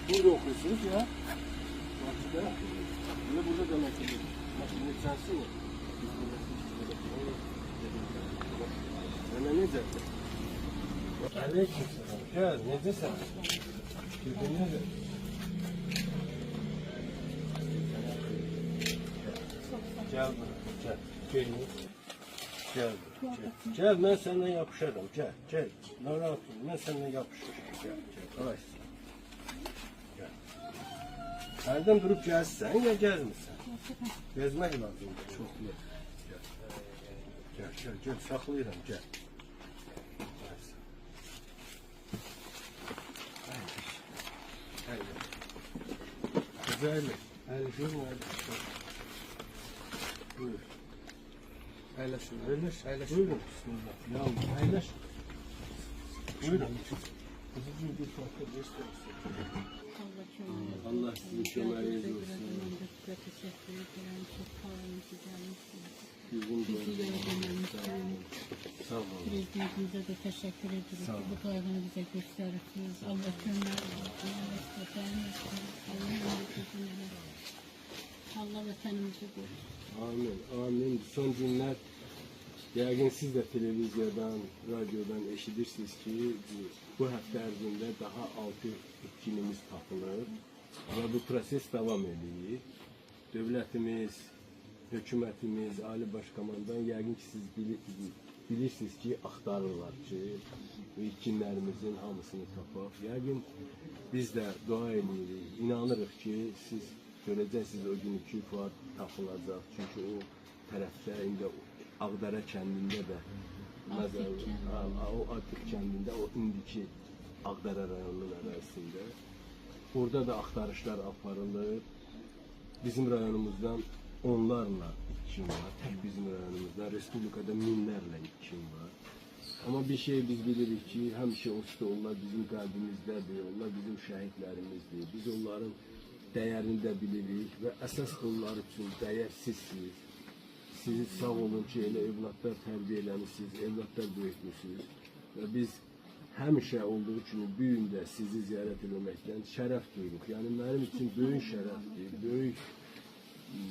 Burada okuyorsunuz ya. Bahçede. Yine burada demek ki. Makine sensin ya. Sana ne zaten? Aleykümselam. Gel, ne desen? Güvene de. Gel buraya, gel. Gel. Gel, ben senden yapışırım. Gel. Narahat olma, ben senden yapışırım. Gel. Ay. Gel. Nereden durup gelsen ya gelmişsin? Gezmek lazım. Çok iyi. Gel. Saklayırım, gel. Güzel. Buyur. Paylaşın. Buyurun. Bismillah. Ya paylaş. Buyurun. Kızıcığım bir farklı göstersin. Allah sizin şömeriniz olsun. Sağ olun. Prezidentimize de teşekkür ederiz. Bu kaygını bize gösterirsiniz. Allah cümlelerinizi Allah vatanımızı korusun. Amin. Son günler yəqin siz de televizyondan, radyodan eşidirsiniz ki bu hafta ərzində daha 6 itkinimiz tapılır ve bu proses devam ediyor. Devletimiz, hükümetimiz, Ali Başkomandan yəqin ki siz bilirsiniz ki axtarırlar ki bu itkinlərimizin hamısını tapaq. Yəqin biz de dua edirik, inanırıq ki siz görəcəksiniz o gün ki Fuad tapılacaq. Çünkü o tərəfdə indi Ağdərə kəndində də o Artıq kəndində o indiki Ağdərə rayonunun ərazisində orada da axtarışlar aparılır. Bizim rayonumuzdan onlarla itkin var. Tək bizim rayonumuzdan Respublikada minlərlə itkin var. Ama bir şey biz bilirik ki həmişə o onlar bizim qəlbimizdədir. Onlar bizim şəhidlərimizdir. Biz onların dəyərini də bilirik və əsas onlar üçün dəyər sizsiniz. Sizi sağ olun ki, elə evlatlar tərbiyə eləmişsiniz, evlatlar böyütmüşsünüz. Və biz həmişə olduğu kimi bu gün də sizi ziyarət etməkdən şərəf duyuruq. Yəni mənim üçün böyük şərəfdir,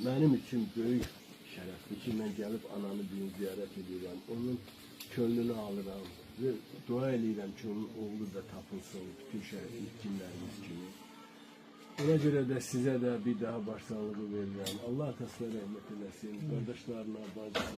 mənim üçün böyük şərəfdir ki, mən gəlib ananı bu gün ziyarət edirəm, onun könlünü alıram və dua edirəm ki, onun oğlu da tapılsın, bütün şəhid itkinlərimiz kimi. Ona göre de size de bir daha başsağlığı veriyorum. Allah atasına rahmet eylesin. Kardeşlerine, bacısına.